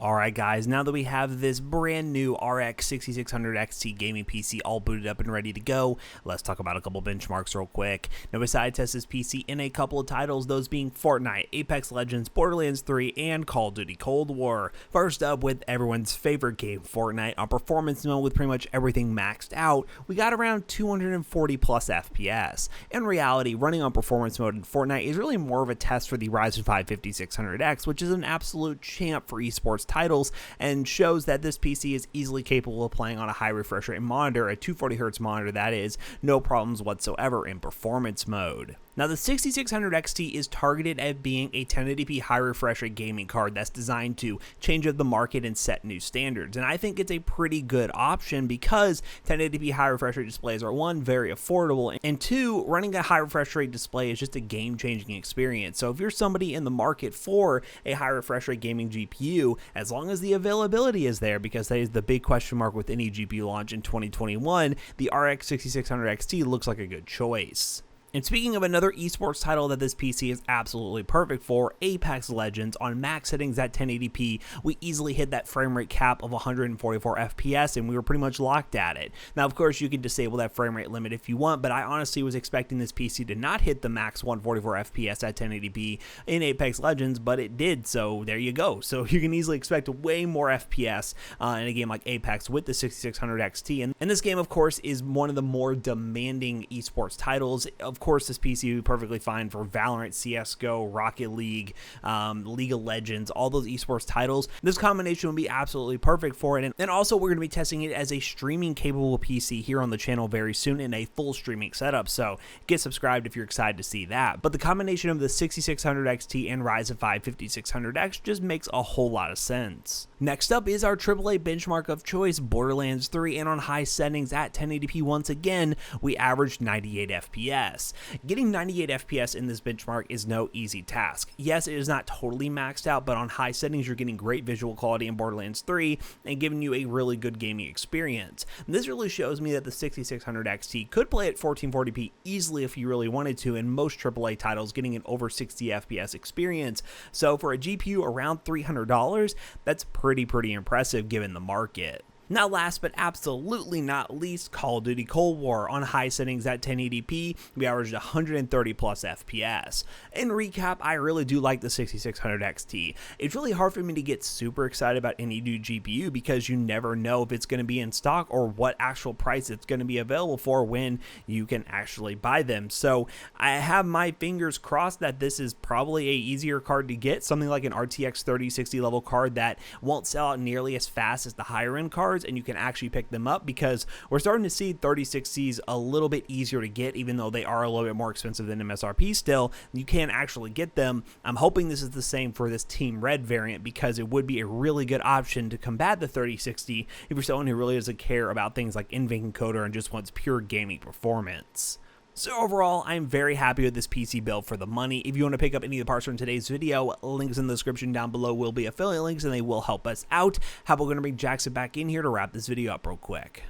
Alright guys, now that we have this brand new RX 5600 XT gaming PC all booted up and ready to go, let's talk about a couple benchmarks real quick. Now we decided to test this PC in a couple of titles, those being Fortnite, Apex Legends, Borderlands 3, and Call of Duty Cold War. First up with everyone's favorite game, Fortnite, on performance mode with pretty much everything maxed out, we got around 240 plus FPS. In reality, running on performance mode in Fortnite is really more of a test for the Ryzen 5600X, which is an absolute champ for esports titles and shows that this PC is easily capable of playing on a high refresh rate monitor, a 240Hz monitor that is, no problems whatsoever in performance mode. Now the 6600 XT is targeted at being a 1080p high refresh rate gaming card that's designed to change up the market and set new standards, and I think it's a pretty good option because 1080p high refresh rate displays are one, very affordable, and two, running a high refresh rate display is just a game changing experience. So if you're somebody in the market for a high refresh rate gaming GPU, as long as the availability is there, because that is the big question mark with any GPU launch in 2021, the RX 6600 XT looks like a good choice. And speaking of another esports title that this PC is absolutely perfect for, Apex Legends, on max settings at 1080p, we easily hit that frame rate cap of 144 FPS and we were pretty much locked at it. Now of course you can disable that frame rate limit if you want, but I honestly was expecting this PC to not hit the max 144 FPS at 1080p in Apex Legends, but it did, so there you go. So you can easily expect way more FPS in a game like Apex with the 6600 XT, and this game of course is one of the more demanding esports titles. Of course, this PC would be perfectly fine for Valorant, CSGO, Rocket League, League of Legends, all those esports titles. This combination would be absolutely perfect for it. And also, we're going to be testing it as a streaming capable PC here on the channel very soon in a full streaming setup. So get subscribed if you're excited to see that. But the combination of the 6600 XT and Ryzen 5600X just makes a whole lot of sense. Next up is our AAA benchmark of choice, Borderlands 3, and on high settings at 1080p once again, we averaged 98 FPS. Getting 98 FPS in this benchmark is no easy task. Yes, it is not totally maxed out, but on high settings you're getting great visual quality in Borderlands 3 and giving you a really good gaming experience. And this really shows me that the 6600 XT could play at 1440p easily if you really wanted to in most AAA titles, getting an over 60 FPS experience. So for a GPU around $300, that's pretty impressive given the market. Now last but absolutely not least, Call of Duty Cold War. On high settings at 1080p, we averaged 130 plus FPS. In recap, I really do like the 6600 XT. It's really hard for me to get super excited about any new GPU because you never know if it's going to be in stock or what actual price it's going to be available for when you can actually buy them. So I have my fingers crossed that this is probably a easier card to get, something like an RTX 3060 level card that won't sell out nearly as fast as the higher end cards, and you can actually pick them up because we're starting to see 3060s a little bit easier to get, even though they are a little bit more expensive than MSRP still. You can actually get them. I'm hoping this is the same for this Team Red variant because it would be a really good option to combat the 3060 if you're someone who really doesn't care about things like NVENC encoder and just wants pure gaming performance. So overall, I'm very happy with this PC build for the money. If you want to pick up any of the parts from today's video, links in the description down below will be affiliate links and they will help us out. How about we're going to bring Jackson back in here to wrap this video up real quick.